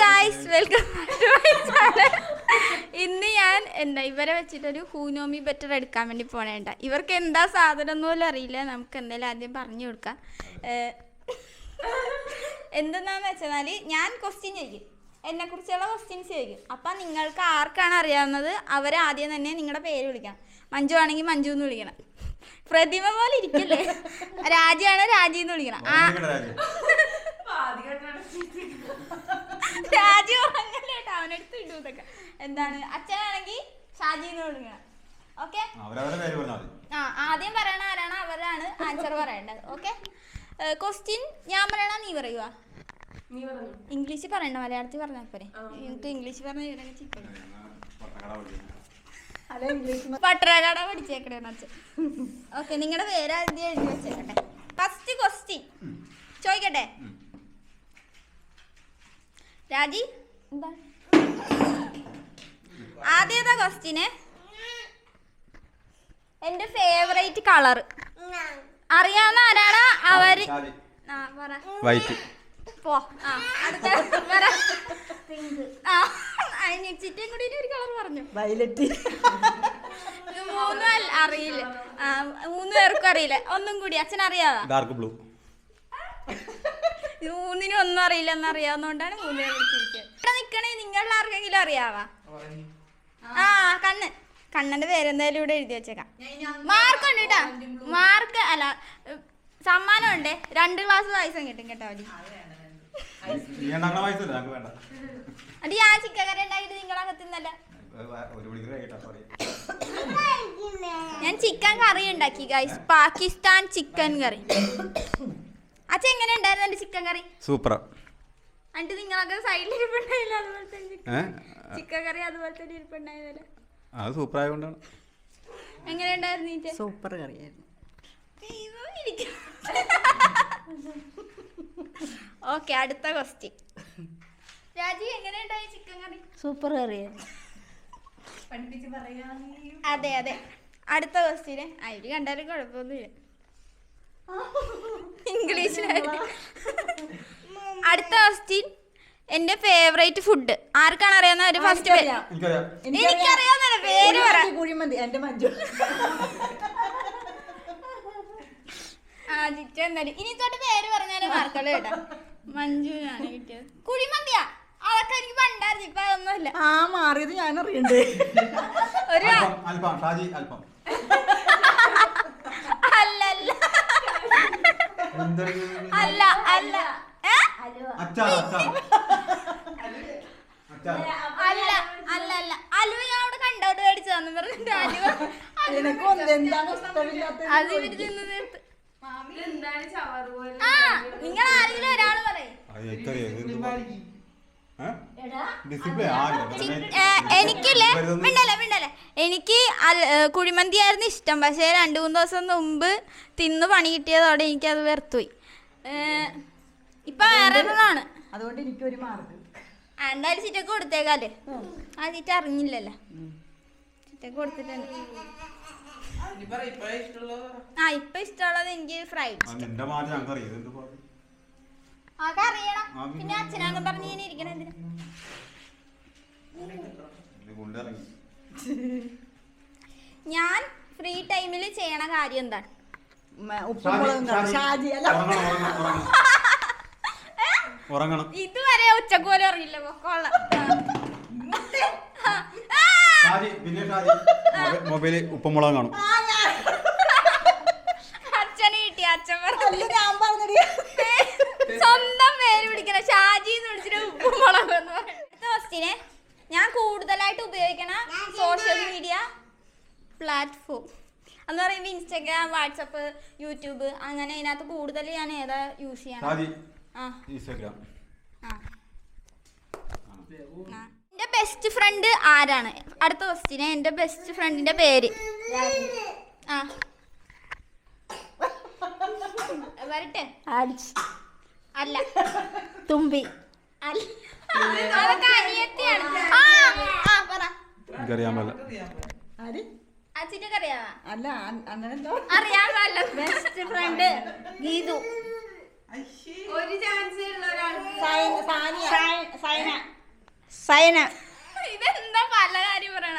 Guys, welcome to my channel. ഇന്ന് ഞാൻ ഇവരെ വെച്ചിട്ടൊരു ഹൂനോമി ബെറ്റർ എടുക്കാൻ വേണ്ടി പോണേണ്ട. ഇവർക്ക് എന്താ സാധനം പോലും അറിയില്ല. നമുക്ക് എന്തായാലും ആദ്യം പറഞ്ഞു കൊടുക്കാം. എന്തെന്നാന്ന് വെച്ചാൽ ഞാൻ ക്വസ്റ്റ്യൻ ചോദിക്കും, എന്നെക്കുറിച്ചുള്ള ക്വസ്റ്റ്യൻസ് ചോദിക്കും. അപ്പം നിങ്ങൾക്ക് ആർക്കാണ് അറിയാവുന്നത് അവരെ ആദ്യം തന്നെ നിങ്ങളുടെ പേര് വിളിക്കണം. മഞ്ജു ആണെങ്കിൽ മഞ്ജു എന്ന് വിളിക്കണം. പ്രതിമ പോലെ ഇരിക്കല്ലേ. രാജിയാണ് രാജി എന്ന് വിളിക്കണം. രാജി പറഞ്ഞല്ലേട്ടോ, അവനെടുത്ത് ഇടൂ ഇതൊക്കെ. എന്താണ്, അച്ഛനാണെങ്കിൽ ഷാജി എന്ന് വിളിക്കണം. ഓക്കെ, ആദ്യം പറയണ ആരാണ് അവരാണ് ആൻസർ പറയേണ്ടത്. ഓക്കെ, ക്വസ്റ്റ്യൻ ഞാൻ പറയണ നീ പറയുക. ഇംഗ്ലീഷ് പറയണ്ട, മലയാളത്തിൽ പറഞ്ഞാൽ പോരെ. എനിക്ക് ഇംഗ്ലീഷ് പറഞ്ഞ ഇവരൊക്കെ ചിക്കൻ പട്ടറകട പഠിച്ചേക്കണേ അച്ഛൻ. ഓക്കെ, നിങ്ങളുടെ പേര് ആദ്യം എഴുതി വെച്ചേക്കട്ടെ. ഫസ്റ്റ് ക്വസ്റ്റ്യൻ ചോദിക്കട്ടെ. രാജി, എന്താ ആദ്യത്തെ ക്വസ്റ്റ്യന്, എന്റെ ഫേവറേറ്റ് കളർ അറിയാവുന്ന ആരാണ് അവര്? പോ. ചിറ്റയും കൂടി ഒരു കളർ പറഞ്ഞു. വയലറ്റ്. മൂന്നും അറിയില്ല, 3 പേർക്കും അറിയില്ല. ഒന്നും കൂടി അച്ഛൻ അറിയാവാ? Dark blue. മൂന്നിനും ഒന്നും അറിയില്ലെന്ന് അറിയാവുന്നോണ്ടാണ് 3 പേര് വിളിച്ചിരിക്കുന്നത്. ഇവിടെ നിക്കണേ നിങ്ങളിൽ ആർക്കെങ്കിലും അറിയാവാ? കണ്ണന്റെ പേരെന്തായാലും ഇവിടെ എഴുതി വെച്ചേക്കാം. മാർക്ക് ഉണ്ട് കേട്ടാ, മാർക്ക് അല്ല സമ്മാനം ഉണ്ട്. 2 ഗ്ലാസ് പായസം കിട്ടും കേട്ടോ. അത് ഞാൻ ചിക്കൻ കറി ഉണ്ടാക്കിട്ട് നിങ്ങളകത്തുന്നല്ല, ഞാൻ ചിക്കൻ കറി ഉണ്ടാക്കി ഗൈസ്. പാകിസ്ഥാൻ ചിക്കൻ കറി. അച്ഛൻ എങ്ങനെ ഉണ്ടായിരുന്നു എന്റെ ചിക്കൻ കറി? സൂപ്പർ. എന്നിട്ട് നിങ്ങളൊക്കെ സൈഡിൽ ഇരിപ്പുണ്ടായില്ല അതുപോലത്തെ ചിക്കൻ കറി അതുപോലെ തന്നെ ഇരിപ്പുണ്ടായതല്ലേ? അത് സൂപ്പർ ആയതുകൊണ്ടാണ്. എങ്ങനെ ഉണ്ടായിരുന്നു? സൂപ്പർ കറിയായിരുന്നു. ഓക്കെ, അടുത്ത ക്വസ്റ്റ്യൻ. രാജി, എങ്ങനെ ഉണ്ടായി ചിക്കൻ കറി? സൂപ്പർ കറിയായിരുന്നു. അതെ അതെ. അടുത്ത ക്വസ്റ്റ്യന് അതിൽ കണ്ടാലും കുഴപ്പമൊന്നുമില്ല, ഇംഗ്ലീഷിലായിട്ട്. അടുത്ത ക്വസ്റ്റ്യൻ, എന്റെ ഫേവറേറ്റ് ഫുഡ് ആർക്കാണ് അറിയാവുന്ന ഒരു ഫസ്റ്റ്? എനിക്കറിയാവുന്ന പേര് പറ. ഇനി തൊട്ട് പേര് പറഞ്ഞാലും മാർക്കല്ലോ കേട്ടാ. മഞ്ജുനാണ് കിട്ടിയത്. കുഴിമന്തിയാ? അതൊക്കെ എനിക്ക് പണ്ടായിരുന്നു, ഇപ്പൊ അതൊന്നുമില്ല. മാറിയത് ഞാൻ അറിയണ്ടേ. ഒരു അല്ല അല്ല അല്ല അല്ല അല്ല അലുവ ഞാൻ അവിടെ കണ്ടോട്ട് മേടിച്ചതാന്ന് പറഞ്ഞിട്ട് അലുവ അത് ഇവര് തിന്നു തീർത്ത്. നിങ്ങൾ ആരെങ്കിലും ഒരാള് പറയും. എനിക്കില്ലേ മിണ്ടല്ലേ എനിക്ക് കുഴിമന്തി ആയിരുന്നു ഇഷ്ടം. പക്ഷേ 2-3 ദിവസം മുമ്പ് തിന്ന് പണി കിട്ടിയതോടെ എനിക്കത് വെറുത്തുപോയി. ഇപ്പൊ വേറെ ഒരെണ്ണമാണ്. അതുകൊണ്ട് എനിക്കൊരു മാർക്ക്. എന്തായാലും ചിറ്റക്ക് കൊടുത്തേക്കാല്ലേ, ആ ചിറ്റ അറിഞ്ഞില്ലല്ലോ. ചിറ്റക്ക് കൊടുത്തിട്ടുണ്ട്. ഇപ്പൊ ഇഷ്ടമുള്ളത് എനിക്ക് ഫ്രൈഡ് അറിയണം. പിന്നെ അച്ഛനാന്ന് പറഞ്ഞ് ഇങ്ങനെ ഇരിക്കണം എന്തിനാ? ഞാൻ ഫ്രീ ടൈമിൽ ചെയ്യണ കാര്യം എന്താണ്? ഇതുവരെ ഉച്ചക്ക് പോലും അറിയില്ല. മൊബൈല് ഉപ്പുമുളക് കാണും. അച്ഛനെ കിട്ടി. അച്ഛൻ പറഞ്ഞു സ്വന്തം പേര് വിളിക്കണ ഷാജി എന്ന് വിളിച്ചിട്ട് ഉപ്പുമുളക് എന്ന് പറയും. അടുത്ത ക്വസ്റ്റ്യന്, ഞാൻ കൂടുതലായിട്ട് ഉപയോഗിക്കണ സോഷ്യൽ മീഡിയ പ്ലാറ്റ്ഫോം എന്ന് പറയുമ്പോൾ ഇൻസ്റ്റാഗ്രാം, വാട്സപ്പ്, യൂട്യൂബ്, അങ്ങനെ അതിനകത്ത് കൂടുതൽ ഞാൻ ഏതാ യൂസ് ചെയ്യണം? എന്റെ ബെസ്റ്റ് ഫ്രണ്ട് ആരാണ്? അടുത്ത ക്വസ്റ്റ്യന്, എന്റെ ബെസ്റ്റ് ഫ്രണ്ടിന്റെ പേര്. വരട്ടെ. അല്ല, തുമ്പി. അതൊക്കെ അനിയത്തിയാണ്. Best friend Geethu. ഒരു ചാൻസ് ഉള്ള ഒരാൾ സൈന. ഇതെന്താ പല കാര്യം പറയണ?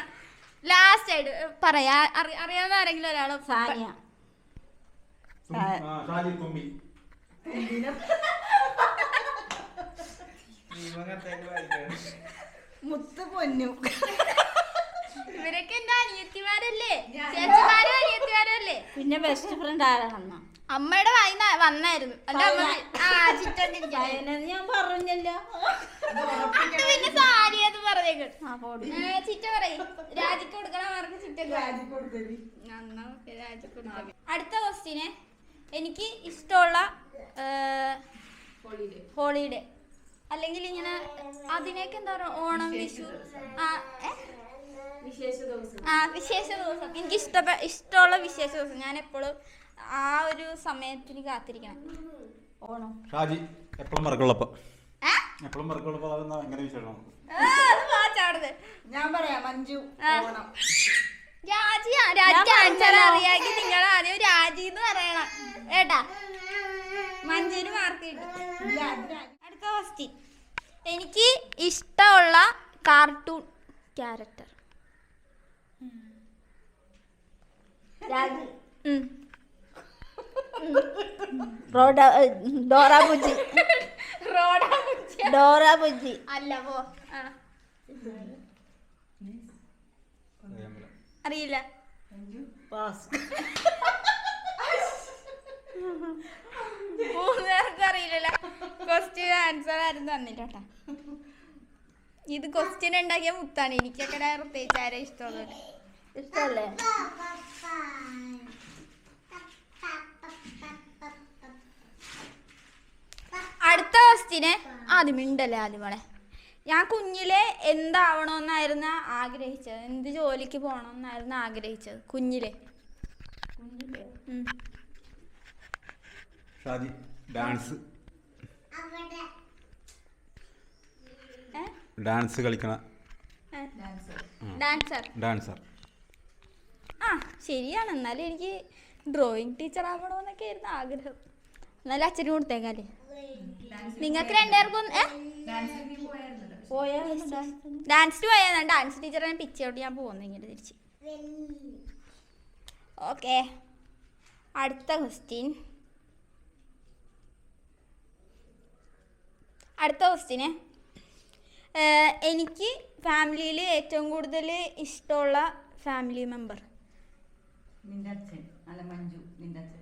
ലാസ്റ്റ് ആയിട്ട് പറയാ. അറിയാവുന്ന ആരെങ്കിലും ഒരാളോ? സാനിയ. ഷാജി തുമ്പി. മുത്ത് പൊന്നു. ഇവരൊക്കെ എന്താ അനിയത്തിമാരല്ലേ? ചേച്ചിമാരും അനിയത്തിമാരും അല്ലേ? പിന്നെ ബെസ്റ്റ് ഫ്രണ്ട് ആരാണെന്ന? അമ്മയുടെ വായി വന്നായിരുന്നു. എന്റെ അമ്മ ചിറ്റണ്ടിരിക്കാന് ഞാൻ പറഞ്ഞല്ലോ. പിന്നെ സാരിയത് പറഞ്ഞേക്ക്. ചിറ്റ പറയും രാജിക്ക് കൊടുക്കണ മാർക്ക് ചിറ്റ. അടുത്ത ക്വസ്റ്റ്യന് എനിക്ക് ഇഷ്ടമുള്ള ഹോളിഡേ അല്ലെങ്കിൽ ഇങ്ങനെ അതിനൊക്കെ എന്താ പറയുക, ഓണം, വിഷു, വിശേഷ ദിവസം. എനിക്ക് ഇഷ്ടമുള്ള വിശേഷ ദിവസം. ഞാൻ എപ്പോഴും ആ ഒരു സമയത്തിന് കാത്തിരിക്കണം. ഓണം. ഷാജി എപ്പോഴും മറക്കുള്ളപ്പം. എപ്പോഴും മറക്കുള്ളപ്പം അതെന്നാ എങ്ങനെ വിശേഷം? ഞാൻ പറയാം മഞ്ജു. ഓണം. അറിയാമെങ്കിൽ നിങ്ങൾ ആദ്യം രാജി എന്ന് പറയണം ഏട്ടാ. മഞ്ജുവിന് മാർക്ക് കിട്ടും. അടുത്ത ക്വസ്റ്റ്യൻ, എനിക്ക് ഇഷ്ടമുള്ള cartoon character. Dora Bujji. Dora Bujji അല്ല പോ. അറിയില്ല. മൂന്നുപേർക്കും അറിയില്ല. ക്വസ്റ്റ്യൻ ആൻസർ ആരും തന്നിട്ടാ. ഇത് ക്വസ്റ്റ്യൻ ഉണ്ടാക്കിയ മുത്താണ്. എനിക്കൊക്കെ പ്രത്യേകിച്ച് ആരെ ഇഷ്ടമുള്ളത്. ഇഷ്ടല്ലേ? അടുത്ത ക്വസ്റ്റ്യന് ആദ്യം ഉണ്ടല്ലേ ആദ്യമോളെ. ഞാൻ കുഞ്ഞിലെ എന്താവണമെന്നായിരുന്നു ആഗ്രഹിച്ചത്? എന്ത് ജോലിക്ക് പോകണമെന്നായിരുന്നു ആഗ്രഹിച്ചത് കുഞ്ഞിലെ? ഷാജി ഡാൻസ്. ഡാൻസ് കളിക്കണ ഡാൻസർ. ആ ശരിയാണ്. എന്നാലും എനിക്ക് ഡ്രോയിങ് ടീച്ചർ ആവണമെന്നൊക്കെ ആയിരുന്നു ആഗ്രഹം. എന്നാലും അച്ഛന് കൊടുത്തേക്കാല്ലേ. നിങ്ങൾക്ക് രണ്ടുപേർക്കും ഡാൻസിന് പോയാൽ ഡാൻസ് ടീച്ചറെ പിച്ചോട്ട് ഞാൻ പോകുന്നു ഇങ്ങനെ തിരിച്ച്. ഓക്കെ, അടുത്ത ക്വസ്റ്റ്യന് എനിക്ക് ഫാമിലിയിൽ ഏറ്റവും കൂടുതൽ ഇഷ്ടമുള്ള ഫാമിലി മെമ്പർ. നിന്റെ അച്ഛൻ അല്ല മഞ്ജു. നിന്റെ അച്ഛൻ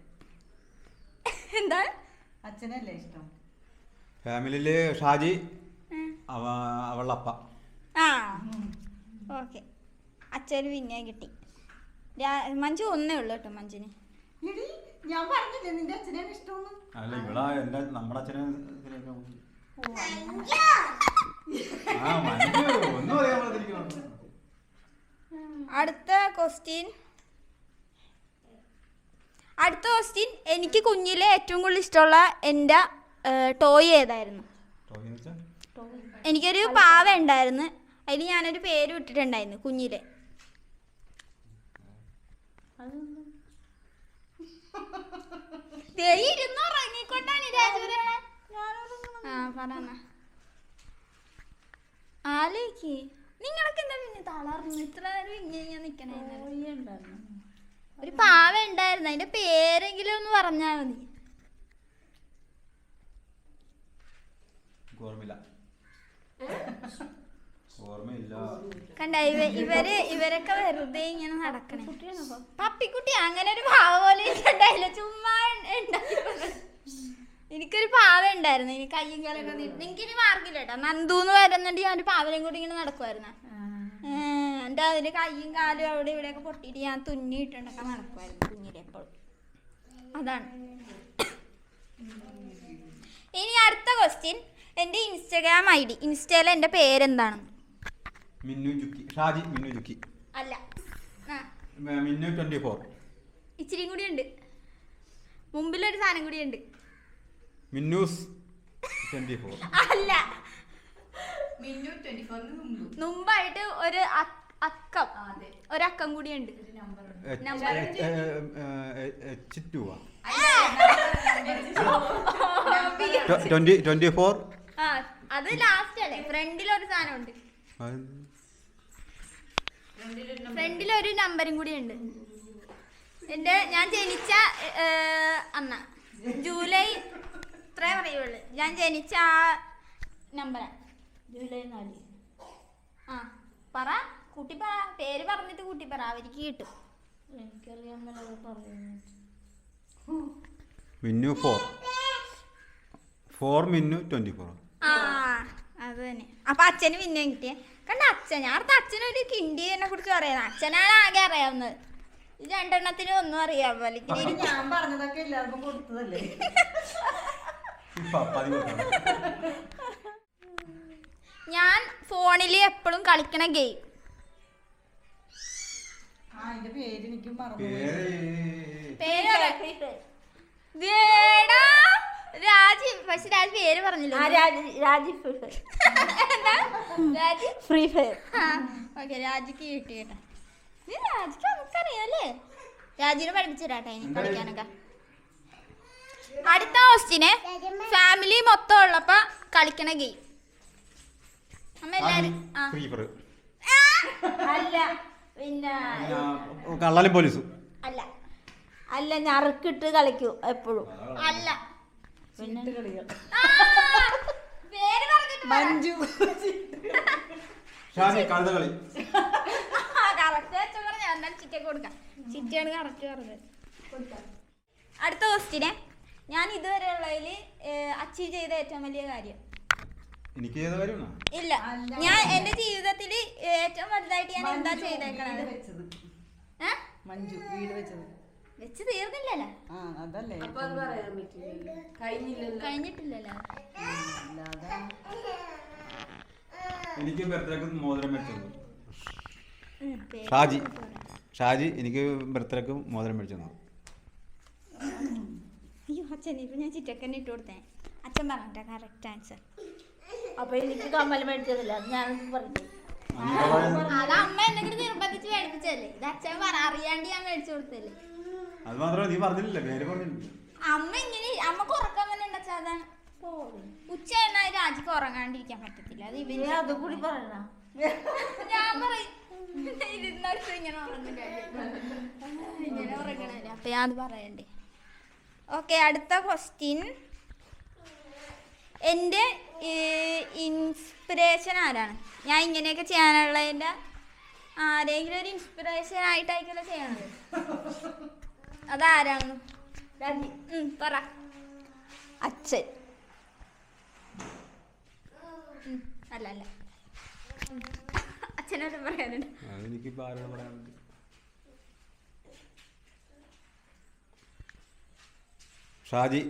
എന്താ? അച്ഛനല്ലേ ഇഷ്ടം? ഫാമിലിയില് ഷാജി, അവളുടെ അപ്പ. ആ ഓക്കെ, അച്ഛന് പിന്നെ കിട്ടി. മഞ്ജു ഒന്നേ ഉള്ളു കേട്ടോ മഞ്ജുന്. ഞാൻ പറഞ്ഞില്ലേ നിന്റെ അച്ഛനാണ് ഇഷ്ടം. അല്ല ഇവിടെ നമ്മുടെ അച്ഛനെ അടുത്ത ക്വസ്റ്റ്യൻ എനിക്ക് കുഞ്ഞിലെ ഏറ്റവും കൂടുതൽ ഇഷ്ടമുള്ള എൻ്റെ ടോയ് ഏതായിരുന്നു? എനിക്കൊരു പാവ ഉണ്ടായിരുന്നു. അതിന് ഞാനൊരു പേര് വിട്ടിട്ടുണ്ടായിരുന്നു കുഞ്ഞിലെ. ആലോചിക്ക്, നിങ്ങളൊക്കെ എന്താ പിന്നെ തളർന്നു ഇത്ര നേരം ഇങ്ങനെ നിക്കണേ? ഒരു പാവ ഉണ്ടായിരുന്നു, അതിന്റെ പേരെങ്കിലും ഒന്ന് പറഞ്ഞാൽ മതി. കണ്ട ഇവരൊക്കെ വെറുതെ ഇങ്ങനെ നടക്കണേ. പപ്പിക്കുട്ടി അങ്ങനെ ഒരു പാവ പോലെ ഉണ്ടായില്ല, ചുമ്മാ എനിക്കൊരു പാവ ഉണ്ടായിരുന്നു. ഇനി കയ്യും കാലൊക്കെ നിങ്ങൾക്ക് ഇനി മാർക്കില്ല കേട്ടോ. നന്ദൂന്ന് വരുന്നുണ്ട്, ഞാൻ ഒരു പാവനെയും കൂടി ഇങ്ങനെ നടക്കുമായിരുന്നു. എൻ്റെ അതിന് കയ്യും കാലും അവിടെ ഇവിടെയൊക്കെ പൊട്ടിയിട്ട് ഞാൻ തുന്നിയിട്ടുണ്ടൊക്കെ നടക്കുമായിരുന്നു കുഞ്ഞിലെ എപ്പോഴും. അതാണ്. ഇനി അടുത്ത ക്വസ്റ്റ്യൻ, എൻ്റെ ഇൻസ്റ്റാഗ്രാം ID, ഇൻസ്റ്റയിൽ എൻ്റെ പേരെന്താണ്? ഷാജി മിന്നു ജുക്കി. അല്ല, മിന്നു 24. ഇച്ചിരി കൂടി ഉണ്ട്, മുമ്പിലൊരു സാധനം കൂടി ഉണ്ട്. മിന്നൂസ് 24. അല്ല, മിന്നു 24 മുമ്പായിട്ട് ഒരു അക്കം, ഒരക്കം കൂടി ഉണ്ട്. നമ്പർ 24 ആ അത് ലാസ്റ്റ് അല്ലേ? ഫ്രണ്ടിലൊരു സാധനം ഉണ്ട്. ഫ്രണ്ടിലൊരു നമ്പരും കൂടി ഉണ്ട്. ഞാൻ ജനിച്ച അന്ന ജൂലൈ ഇത്രേ പറയുള്ളൂ. ഞാൻ ജനിച്ച ആ നമ്പറാണ് ജൂലൈ 4. ആ പറ, കൂട്ടി പറ, പേര് പറഞ്ഞിട്ട് കൂട്ടി പറ, അവർക്ക് കിട്ടും. എനിക്കറിയാൻ മേലെ പറയുന്നു. മിന്നു 4 മിന്നു 24. ആ അത് തന്നെ. അപ്പൊ അച്ഛന് പിന്നെ കിട്ടിയേ കണ്ട. ഞാൻ അച്ഛനൊരു കിണ്ടി എന്നെ കുറിച്ച് പറയുന്നത്. അച്ഛനാണ് ആകെ അറിയാവുന്നത്. ഇത് രണ്ടെണ്ണത്തിനും ഒന്നും അറിയാൻ പോലെ. ഞാൻ പറഞ്ഞതൊക്കെ എല്ലാവർക്കും കൊടുത്തതല്ലേ. ഞാൻ ഫോണിൽ എപ്പോഴും കളിക്കണ ഗെയിം. അതിന്റെ പേര് എനിക്കും മറന്നു. രാജീവ്. പക്ഷെ രാജ് പേര് പറഞ്ഞില്ല. Rajeev free fire. ഓക്കെ, രാജിക്ക് കിട്ടി കേട്ടോ. രാജിക്ക് നമുക്കറിയാല്ലേ. രാജിനെ പഠിപ്പിച്ചു തരാട്ടെ ഇനി കളിക്കാനൊക്കെ. അടുത്ത ക്വസ്റ്റ്യന് ഫാമിലി മൊത്തം ഉള്ളപ്പോ കളിക്കണ ഗെയിം. അമ്മ എല്ലാരും അല്ല പിന്നെ കള്ളാലും പോലീസും അല്ല അല്ല ഞറുക്കിട്ട് കളിക്കൂ എപ്പോഴും. അല്ല പിന്നെ കളികൾ. പേര് പറഞ്ഞിട്ട് മഞ്ജു. കളി. കറക്റ്റ് അച്ഛൻ പറഞ്ഞ എന്നാൽ ചിറ്റൊക്കെ കൊടുക്കാം. ചിറ്റയാണ് കറക്റ്റ് പറഞ്ഞത്. അടുത്ത ക്വസ്റ്റ്യന് ഞാൻ ഇതുവരെ ഉള്ളതിൽ അച്ചീവ് ചെയ്ത ഏറ്റവും വലിയ കാര്യം. എനിക്ക് ചെയ്ത കാര്യമാണ്. ഇല്ല, ഞാൻ എന്റെ ജീവിതത്തിൽ ഏറ്റവും വലുതായിട്ട് ഞാൻ എന്താ ചെയ്തേക്കണത്? മഞ്ജു വീട് വെച്ചത്. വെച്ച് തീർന്നില്ലല്ലോ. ആ അതല്ലേ. കഴിഞ്ഞിട്ടില്ലല്ലോ. എനിക്ക് ബർത്ത്ഡേക്ക് മോതിരം മേടിച്ചത് പേര് ഷാജി എനിക്ക് ബർത്ത്ഡേക്ക് മോതിരം മേടിച്ചത്. അയ്യോ അച്ഛൻ, ഇപ്പൊ ഞാൻ ചിറ്റക്കന്നെ ഇട്ട് കൊടുത്തേ. അച്ഛൻ പറഞ്ഞിട്ടാ കറക്റ്റ് ആൻസർ. അപ്പൊ എനിക്ക് കമ്മൽ മേടിച്ചതില്ല, ഞാൻ പറഞ്ഞു. അത് അമ്മ എന്തെങ്കിലും നിർബന്ധിച്ച് മേടിപ്പിച്ചല്ലേ. ഇത് അച്ഛൻ അറിയാണ്ട് ഞാൻ മേടിച്ചു കൊടുത്തല്ലേ. അത് മാത്രമല്ല, നീ പറഞ്ഞില്ല, പേര് പറഞ്ഞില്ല. അമ്മ ഇങ്ങനെ അമ്മക്ക് ഉറക്കം തന്നെ ഉണ്ടച്ചാ അതാണ്. ഉച്ച എന്നാ രാജിക്ക് ഉറങ്ങാണ്ടിരിക്കാൻ പറ്റത്തില്ല. അത് ഇവര് അത് കൂടി പറയണ. ഞാൻ പറയും ഇരുന്നടുത്ത് ഇങ്ങനെ ഉറങ്ങണേ, ഇങ്ങനെ ഉറങ്ങണല്ലേ. അപ്പൊ ഞാൻ അത് പറയണ്ടേ. ഓക്കെ, അടുത്ത ക്വസ്റ്റ്യൻ. എൻ്റെ ഇൻസ്പിറേഷൻ ആരാണ്? ഞാൻ ഇങ്ങനെയൊക്കെ ചെയ്യാനുള്ളതിൻ്റെ ആരെങ്കിലും ഒരു ഇൻസ്പിറേഷൻ ആയിട്ടായിരിക്കുമല്ലോ ചെയ്യണത്. അതാരാണ്? പറ. അച്ഛൻ. അല്ല അല്ല, അച്ഛനോട് പറയാനുണ്ട്. എനിക്കിപ്പോ ആരോട് പറയാനുണ്ട്? ഷാജി,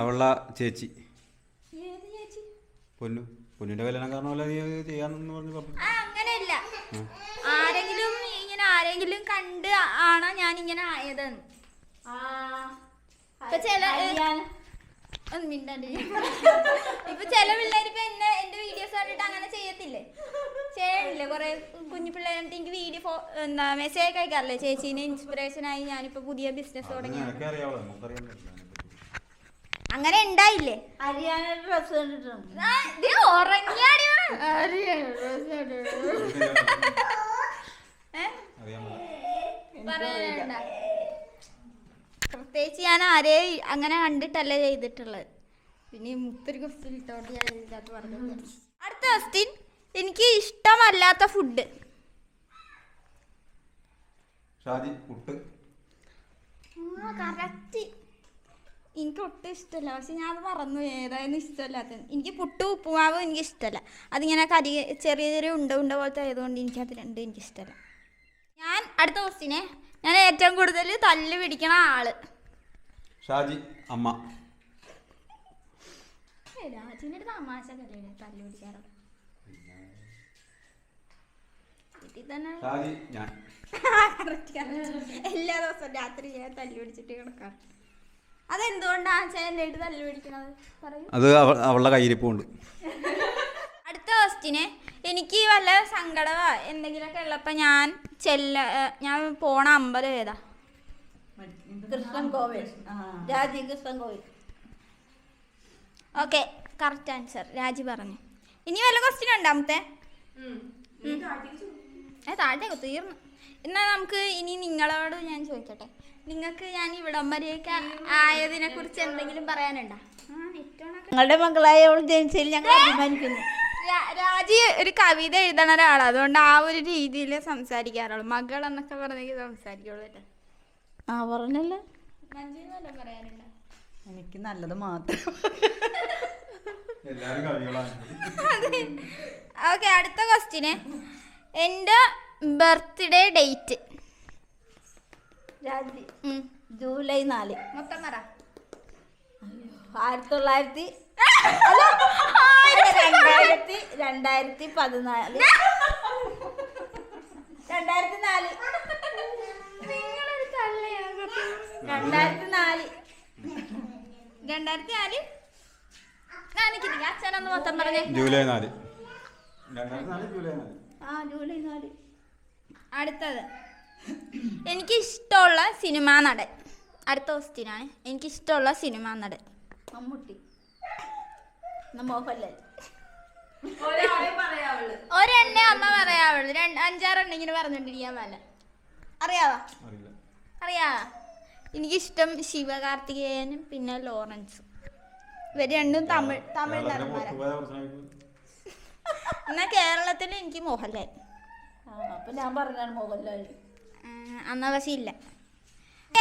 അവളുടെ ചേച്ചി ഏത് ചേച്ചി? പൊന്നിന്റെ കല്യാണം കാരണം പോലെ ചെയ്യാന്ന് പറഞ്ഞു. അങ്ങനെയല്ല, ആരെങ്കിലും കണ്ട് ആണോ ഞാൻ ഇങ്ങനെ ആയതെന്ന്. ഇപ്പൊ ചില ഇപ്പൊ ചില പിള്ളേർ ഇപ്പൊ എന്റെ വീഡിയോസ് കണ്ടിട്ട് അങ്ങനെ ചെയ്യത്തില്ലേ, ചെയ്യണില്ലേ? കുറെ കുഞ്ഞു പിള്ളേർ എനിക്ക് വീഡിയോ എന്താ മെസ്സേജ് അയക്കാറില്ലേ, ചേച്ചീനെ ഇൻസ്പിറേഷൻ ആയി ഞാനിപ്പോ പുതിയ ബിസിനസ് തുടങ്ങി. അങ്ങനെ ഉണ്ടായില്ലേ? ഹരിയാനയുടെ ഡ്രസ് കണ്ടിട്ടുണ്ട്. ഉറങ്ങിയാടി പറയാനുണ്ട. പ്രത്യേകിച്ച് ഞാൻ ആരെയും അങ്ങനെ കണ്ടിട്ടല്ല ചെയ്തിട്ടുള്ളത്. പിന്നെ മുത്തൊരു ക്വസ്റ്റ്യൻ ഇട്ടോട്ട് ഞാൻ ഇതിനകത്ത് പറഞ്ഞു. അടുത്ത ക്വസ്റ്റ്യൻ, എനിക്ക് ഇഷ്ടമല്ലാത്ത ഫുഡ്. കറക്റ്റ്. എനിക്ക് ഒട്ടും ഇഷ്ടമല്ല, പക്ഷെ ഞാൻ അത് മറന്നു ഏതായിരുന്നു ഇഷ്ടമല്ലാത്തത്. എനിക്ക് പുട്ടും ഉപ്പുമാവും എനിക്ക് ഇഷ്ടമല്ല. അതിങ്ങനെ ചെറിയ ചെറിയ ഉണ്ട പോലത്തെ ആയതുകൊണ്ട് എനിക്കത് രണ്ടും എനിക്കിഷ്ടമല്ല. ഞാൻ അടുത്ത ക്വസ്റ്റ്യനെ, ഞാൻ ഏറ്റവും കൂടുതൽ തല്ല് പിടിക്കണ ആള്. ഷാജി അമ്മ. രാജിന്റെ അടുത്ത് തമാശ കല്ലേ തല്ല് പിടിക്കാറുണ്ട്. വീട്ടിൽ തന്നെ എല്ലാ ദിവസവും രാത്രി ഞാൻ തല്ല് പിടിച്ചിട്ട് കിടക്കാം. അതെന്തുകൊണ്ടാണ് എൻ്റെ അടുത്ത് തല്ല് പിടിക്കണത്? പറയൂ. അത് അവളുടെ കയ്യിരിപ്പുണ്ട്. അടുത്ത ക്വസ്റ്റ്യന്, എനിക്ക് വല്ല സങ്കടമോ എന്തെങ്കിലുമൊക്കെ ഉള്ളപ്പോൾ ഞാൻ പോണ അമ്പലം ഏതാ? കൃഷ്ണൻ കോവിൽ. രാജി കൃഷ്ണൻ കോവിൽ. ഓക്കെ, കറക്റ്റ് ആൻസർ രാജി പറഞ്ഞു. ഇനി വല്ല ക്വസ്റ്റ്യൻ ഉണ്ടാമത്തെ? താഴത്തേക്ക് തീർന്നു. എന്നാൽ നമുക്ക് ഇനി നിങ്ങളോട് ഞാൻ ചോദിക്കട്ടെ, നിങ്ങൾക്ക് ഞാൻ ഇവിടം വരെയൊക്കെ ആയതിനെ കുറിച്ച് എന്തെങ്കിലും പറയാനുണ്ടോ? ഞങ്ങളുടെ മകളായ അവൾ ജനിച്ചതിൽ ഞങ്ങൾ അഭിമാനിക്കുന്നു. രാജി ഒരു കവിത എഴുതണ ഒരാളാണ്, അതുകൊണ്ട് ആ ഒരു രീതിയിൽ സംസാരിക്കാറുള്ളൂ. മകൾ എന്നൊക്കെ പറഞ്ഞെങ്കിൽ സംസാരിക്കുള്ളൂ. കേട്ടോ പറഞ്ഞല്ലോ. മഞ്ജുവിന് വല്ലതും പറയാനുണ്ടോ? എനിക്ക് നല്ലത് മാത്രം. എല്ലാരും കവികളാണ്. ഓക്കെ, അടുത്ത ക്വസ്റ്റ്യന്. എൻ്റെ ബർത്ത്ഡേ ഡേറ്റ് രാജി ജൂലൈ 4. മൊത്തം പറ. 2014. 2004. കാണിക്കുന്നില്ല. അച്ഛനൊന്ന് മൊത്തം പറഞ്ഞേ. ജൂലൈ 4. 2004 ജൂലൈ 4. ജൂലൈ 4. അടുത്തത്, എനിക്കിഷ്ടമുള്ള സിനിമാ നടൻ. അടുത്ത ക്വസ്റ്റ്യനാണ്. എനിക്കിഷ്ടമുള്ള സിനിമാ നടൻ. മമ്മൂട്ടി, മോഹൻലാൽ. ഒരെണ്ണേ അമ്മ പറയാവുള്ളൂ. 5-6 എണ്ണെങ്കിലും പറഞ്ഞോണ്ടിരിക്കാൻ പല. അറിയാവാ? അറിയാവാ? എനിക്കിഷ്ടം ശിവകാർത്തികേയനും പിന്നെ ലോറൻസും. ഇവർ രണ്ടും തമിഴ് നടന്മാരാണ്. എന്നാൽ കേരളത്തിൽ എനിക്ക് മോഹൻലാൽ. അപ്പൊ ഞാൻ പറഞ്ഞാണ് മോഹൻലാൽ. അന്നാ പക്ഷേ ഇല്ല.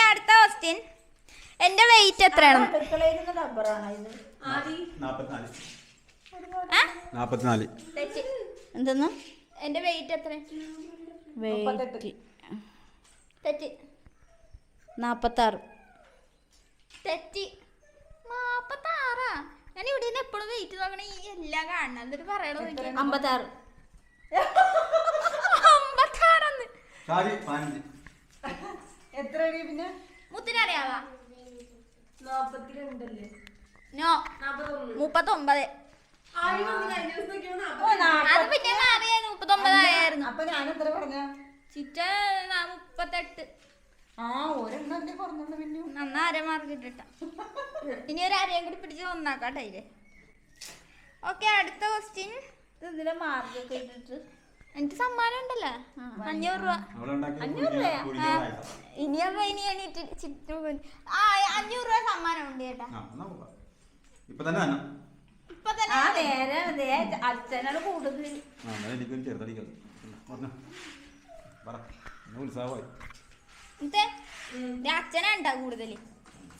അടുത്ത ക്വസ്റ്റ്യൻ, എൻ്റെ വെയിറ്റ് എത്രയാണ്? നമ്പറാണ് ഇത്. 44. തെറ്റ്. എന്തെന്ന്? എൻ്റെ വെയിറ്റ് എത്ര? തെറ്റ്. 46. തെറ്റി. 46. ഞാൻ ഇവിടെ നിന്ന് എപ്പോഴും വെയിറ്റ് നോക്കണേ, ഈ എല്ലാം കാണണം. എന്നിട്ട് പറയണോ? 56. 56. എത്ര പിന്നെ മുത്തിനറിയാവാ? 42 നോ, 39. അത് പിന്നെ അറിയാം, 39 ആയിരുന്നു. അപ്പൊ ഞാൻ എത്ര പറഞ്ഞ? ചിറ്റ 38. ഒരെണ്ണം പറഞ്ഞോണ്ട് പിന്നെ നന്നാ അരമാർക്ക് ഇട്ടിട്ട. ഇനി ഒരു അരയും കൂടി പിടിച്ച് ഒന്നാക്കാട്ടെ ഇതില്. ഓക്കെ, അടുത്ത ക്വസ്റ്റ്യൻ. ഇതിലെ മാർക്കൊക്കെ ഇട്ടിട്ട് എനിക്ക് സമ്മാനം ഉണ്ടല്ലോ, 500 രൂപ. 500 രൂപയാ? ഇനി അപ്പൊ ഇനി എണീറ്റ് 500 രൂപ സമ്മാനം ഉണ്ട് ചേട്ടാ. ഇപ്പൊ തന്നെ ഇപ്പൊ തന്നെ നേരെ അച്ഛനാണ് കൂടുതൽ. എനിക്കൊരു ചെറുതടിക്കൽ ഉത്സാഹമായി. അച്ഛനാ ഉണ്ടാ കൂടുതൽ.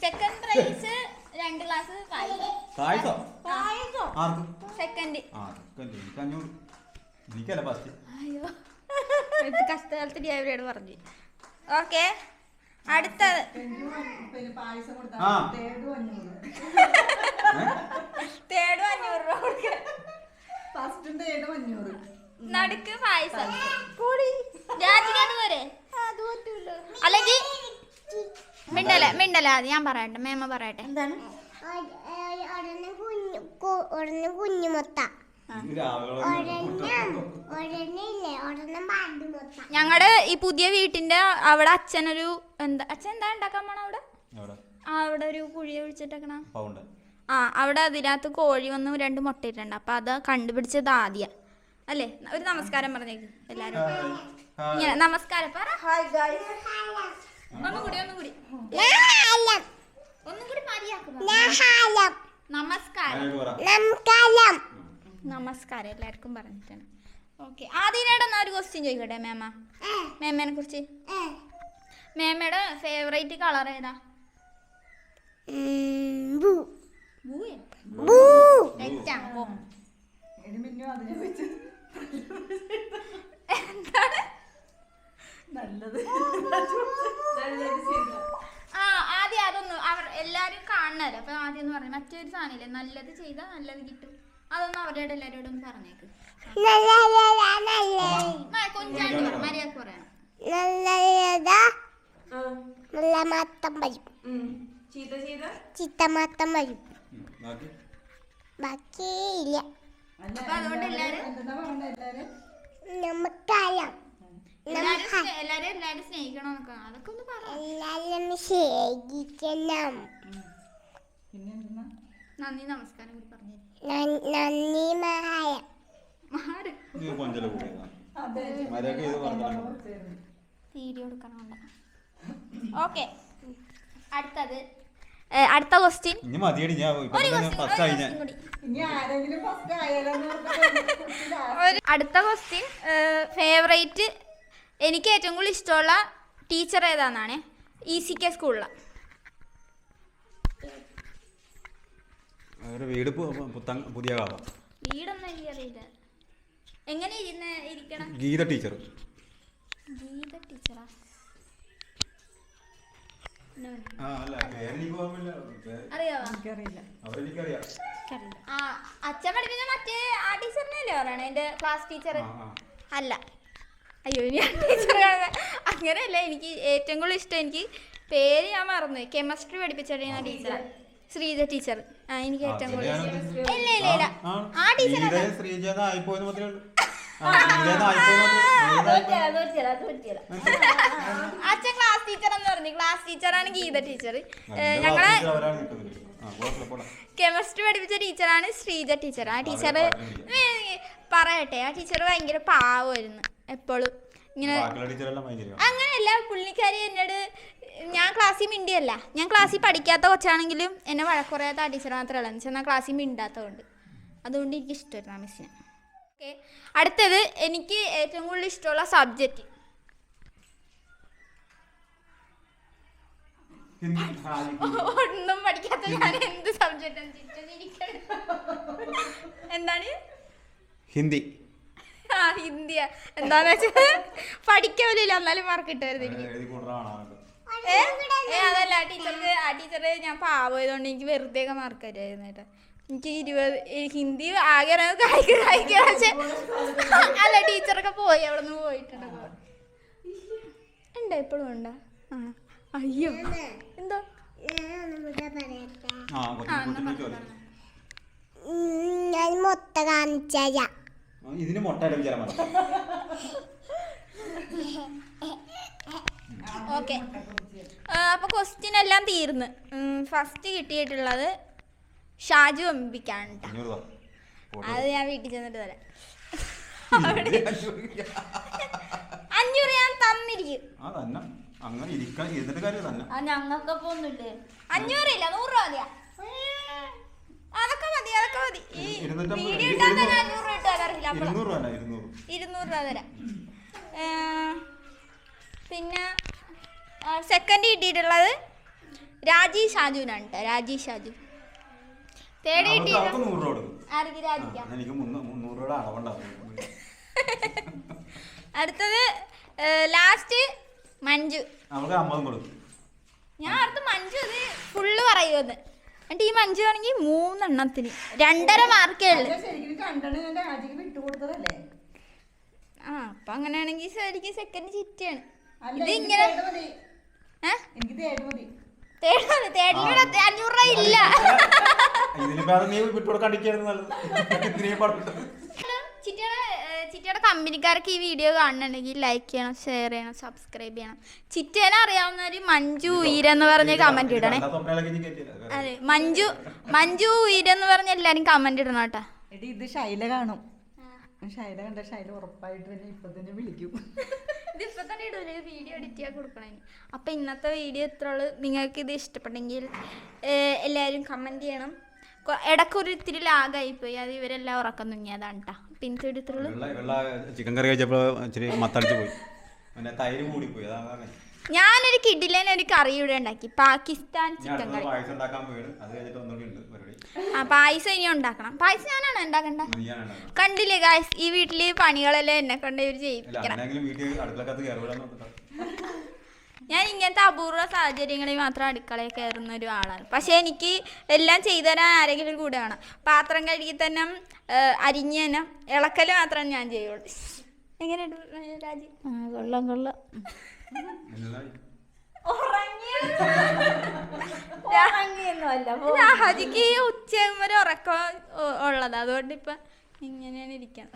സെക്കൻഡ് പ്രൈസ് 2 ഗ്ലാസ് പായസോ? സെക്കൻഡ്. എനിക്കല്ല ഫസ്റ്റ്. അയ്യോ, കഷ്ടകാലത്ത് അവരോട് പറഞ്ഞു. ഓക്കെ, അടുത്തത്. പായസം തേടും 500 രൂപ കൊടുക്കുക. ഫസ്റ്റും തേടും 500. നടുക്ക് പായസം. രാജിക്കത് പോരെ? അല്ലെങ്കിൽ മിണ്ടല അത് ഞാൻ പറയട്ടെ, മേമ പറയട്ടെ. എന്താണ്? കുഞ്ഞുമൊത്ത ഞങ്ങളുടെ ഈ പുതിയ വീട്ടിന്റെ അവിടെ അച്ഛനൊരു അച്ഛൻ എന്താ ഉണ്ടാക്കാൻ പോണ അവിടെ ഒരു കുഴി ഒഴിച്ചിട്ടേക്കണ. അവിടെ അതിനകത്ത് കോഴി വന്ന് 2 മുട്ടയിട്ടുണ്ട്. അപ്പൊ അത് കണ്ടുപിടിച്ചത് ആദ്യ അല്ലേ? ഒരു നമസ്കാരം പറഞ്ഞേക്ക് എല്ലാരും. ഇങ്ങനെ നമസ്കാരം പറ. ഒന്നും കൂടി നമസ്കാരം എല്ലാവർക്കും പറഞ്ഞിട്ടാണ്. ഓക്കെ, ആദ്യമായിട്ട് എന്നാ ഒരു ക്വസ്റ്റ്യൻ ചോദിക്കട്ടെ മേമേനെ കുറിച്ച്. മേമയുടെ ഫേവറേറ്റ് കളർ ഏതാ? ആദ്യം അതൊന്ന് എല്ലാരും കാണണല്ലോ. അപ്പൊ ആദ്യം ഒന്ന് പറഞ്ഞു മറ്റൊരു സാധനമില്ലേ, നല്ലത് ചെയ്താൽ നല്ലത് കിട്ടും. അതൊന്നും അവരോട് എല്ലാരോടും പറഞ്ഞേക്ക്. കൊഞ്ചാണ്ട് പറ, മര്യാദക്ക് പറയണം. ചിത്തമാത്തം വരും. ബാക്കിയില്ല. അപ്പൊ അതുകൊണ്ട് എല്ലാരും നമുക്കറിയാം. എല്ലാരും സ്നേഹിക്കണോന്നൊക്കെ അതൊക്കെ ഒന്ന് പറ. എല്ലാരും സ്നേഹിക്കണം. നന്ദി നമസ്കാരം കൂടി പറഞ്ഞു. നന്ദി മായ നീ കൊഞ്ചല കൂടിയതാ അതെ മര്യാദക്ക് ചെയ്ത് പറഞ്ഞില്ല. വീഡിയോ എടുക്കണമുണ്ട്. ഓക്കെ, അടുത്ത ക്വസ്റ്റ്യൻ. ഇനി മതിയടി ഞാൻ ഫസ്റ്റ് ആയി ഞാൻ. ഇനി ആരെങ്കിലും ഫസ്റ്റ് ആയാലെന്ന് അടുത്ത ക്വസ്റ്റ്യൻ, ഫേവറേറ്റ് എനിക്ക് ഏറ്റവും കൂടുതൽ ഇഷ്ടമുള്ള ടീച്ചർ ഏതാന്നാണ്? ECK സ്കൂളിലാണ്. അവരുടെ വീട് പുതിയ കാല. വീടൊന്നും എനിക്കറിയില്ല. എങ്ങനെ ഇരിക്കണം? ഗീത ടീച്ചർ. ഗീത ടീച്ചറാ? അറിയാവോ? അവരെനിക്കറിയാം. അച്ഛൻ പഠിപ്പിച്ച മറ്റേ ആ ടീച്ചറിനല്ലേ പറയണേ? എൻ്റെ ക്ലാസ് ടീച്ചർ അല്ല. അയ്യോ, ഇനി ആ ടീച്ചർ അങ്ങനെയല്ല. എനിക്ക് ഏറ്റവും കൂടുതൽ ഇഷ്ടം, എനിക്ക് പേര് ഞാൻ മറന്നു, കെമിസ്ട്രി പഠിപ്പിച്ചിരുന്ന ടീച്ചർ ശ്രീജ ടീച്ചർ. എനിക്ക് ഏറ്റവും കൂടുതൽ ഇല്ല ആ ടീച്ചർ. അച്ഛൻ ക്ലാസ് ടീച്ചർ എന്ന് പറഞ്ഞു. ക്ലാസ് ടീച്ചറാണ് ഗീത ടീച്ചർ. ഞങ്ങളെ കെമിസ്ട്രി പഠിപ്പിച്ച ടീച്ചറാണ് ശ്രീജ ടീച്ചർ. ആ ടീച്ചർ പറയട്ടെ, ആ ടീച്ചർ ഭയങ്കര പാവമായിരുന്നു. എപ്പോഴും ഇങ്ങനെ അങ്ങനെയല്ല. പുള്ളിക്കാരി എന്നോട്, ഞാൻ ക്ലാസ്സിൽ മിണ്ടിയല്ല, ഞാൻ ക്ലാസ്സിൽ പഠിക്കാത്ത കൊച്ചാണെങ്കിലും എന്നെ വഴക്കുറയാത്ത ആ ടീച്ചർ മാത്രമേ ഉള്ളൂ. എന്ന് വെച്ചാൽ ക്ലാസ്സിൽ മിണ്ടാത്തതുകൊണ്ട്. അതുകൊണ്ട് എനിക്ക് ഇഷ്ടമായിരുന്നു ആ മിസ്സിനെ. ഓക്കെ, അടുത്തത് എനിക്ക് ഏറ്റവും കൂടുതൽ ഇഷ്ടമുള്ള സബ്ജക്റ്റ്. ഒന്നും പഠിക്കാത്ത ഞാൻ എന്ത് സബ്ജക്റ്റ് എന്താണ്? ഹിന്ദി. ഹിന്ദിയാ? എന്താന്ന് വെച്ചാൽ പഠിക്കാവില്ല, എന്നാലും മാർക്ക് കിട്ടുമായിരുന്നു എനിക്ക്. അതല്ല, ആ ടീച്ചറ് ഞാൻ പാവമായതുകൊണ്ട് എനിക്ക് വെറുതെ മാർക്ക് തരുമായിരുന്നു കേട്ടോ. എനിക്ക് 20 ഹിന്ദി ആകെ കായ്ക്കാൻ. പക്ഷെ അല്ല, ടീച്ചറൊക്കെ പോയി, അവിടെ നിന്ന് പോയിട്ടുണ്ട്. ഉണ്ടോ? എപ്പോഴും ഉണ്ടോ? അയ്യോ, എന്തോ? ഞാൻ മൊത്ത കാണിച്ചാ ഇതിന് മുട്ട ഓക്കെ, അപ്പൊ ക്വസ്റ്റ്യൻ എല്ലാം തീർന്ന്. ഫസ്റ്റ് കിട്ടിയിട്ടുള്ളത് ഷാജു അമ്പിക്കാണ് കേട്ടോ. അത് ഞാൻ വീട്ടിൽ ചെന്നിട്ട് തരാം. 500 ഞാൻ തന്നിരിക്കും. ഞങ്ങൾക്കൊക്കെ ഒന്നുമില്ലേ? 500 ഇല്ല, 100 രൂപ മതിയാ. അതൊക്കെ മതി, അതൊക്കെ മതി. ഈ വീഡിയോ ഇട്ടാൽ തന്നെ 500 രൂപ ഇട്ടാൽ അറിയില്ല. 200 രൂപ തരാം. പിന്നെ സെക്കൻഡ് കിട്ടിയിട്ടുള്ളത് രാജീവ് ഷാജുവിനാണ് കേട്ടോ. രാജീവ് ഷാജു. തേർഡ് കിട്ടിയിട്ടുള്ളത് ആർക്ക്? രാജിക്കാം. അടുത്തത് ലാസ്റ്റ് മഞ്ജു. ഞാൻ അടുത്ത് മഞ്ജു ഇത് ഫുള്ള് പറയുമെന്ന്. എന്നിട്ട് ഈ മഞ്ജു ആണെങ്കിൽ 3 എണ്ണത്തിന് 2.5 മാർക്കേ ഉള്ളു. അപ്പൊ അങ്ങനെയാണെങ്കിൽ ശരിക്കും സെക്കൻഡ് ചിറ്റാണ്. ഇത് ഇങ്ങനെ തേടിലൂടെ 500 രൂപ ഇല്ല. ചിറ്റയുടെ കമ്പനിക്കാർക്ക് ഈ വീഡിയോ കാണുന്നുണ്ടെങ്കിൽ ലൈക്ക് ചെയ്യണം, ഷെയർ ചെയ്യണം, സബ്സ്ക്രൈബ് ചെയ്യണം. ചിറ്റേനെ അറിയാവുന്നവര് മഞ്ജു ഉയരെന്ന് പറഞ്ഞ് കമന്റ് ഇടണേ. അതെ, മഞ്ജു ഉയരെന്ന് പറഞ്ഞ് എല്ലാരും കമന്റ് ഇടണം കേട്ടാ. ഇത് ശൈല കാണും. ശൈല കണ്ട ശൈല ഉറപ്പായിട്ട് ഇപ്പൊ തന്നെ വിളിക്കും. ഇതിപ്പോ തന്നെ ഇടൂല, വീഡിയോ എഡിറ്റ് ചെയ്യാൻ കൊടുക്കണേ. അപ്പൊ ഇന്നത്തെ വീഡിയോ ഇത്രയുള്ളൂ. നിങ്ങൾക്ക് ഇത് ഇഷ്ടപ്പെട്ടെങ്കിൽ എല്ലാവരും കമന്റ് ചെയ്യണം. ഇടയ്ക്കൊരു ഇത്തിരി ലാഗായിപ്പോയി, അത് ഇവരെല്ലാം ഉറക്കം തുങ്ങിയതാണ് കേട്ടോ. പിന്നെ ഇത്രയുള്ളൂ. ചിക്കൻ കറി കഴിച്ചപ്പോ മത്തടിച്ചു പോയി, തൈര് കൂടി പോയി. ഞാനൊരു കിഡിലൊരു കറി ഇവിടെ ഉണ്ടാക്കി, പാകിസ്ഥാൻ ചിക്കൻ കറി. പായസം ഇനി ഉണ്ടാക്കണം. പായസം ഞാനാണ് ഉണ്ടാക്കണ്ട. കണ്ടില്ലേ ഗായ്സ്, ഈ വീട്ടില് പണികളെല്ലാം എന്നെ കൊണ്ട് ഇവര് ചെയ്യിപ്പിക്കണം. ഞാൻ ഇങ്ങനത്തെ അപൂർവ സാഹചര്യങ്ങളിൽ മാത്രം അടുക്കളയിൽ കയറുന്ന ഒരു ആളാണ്. പക്ഷെ എനിക്ക് എല്ലാം ചെയ്തു തരാൻ ആരെങ്കിലും കൂടെ വേണം. പാത്രം കഴുകി തന്നെ അരിഞ്ഞ് തന്നെ ഇളക്കൽ മാത്രമേ ഞാൻ ചെയ്യുള്ളൂ. എങ്ങനെയുണ്ട് രാജി? കൊള്ളാം കൊള്ളാം. രാജിക്ക് ഉച്ചയാകുമ്പോ ഒരു ഉറക്കം ഉള്ളത്, അതുകൊണ്ട് ഇപ്പൊ ഇങ്ങനെയാണ് ഇരിക്കണം.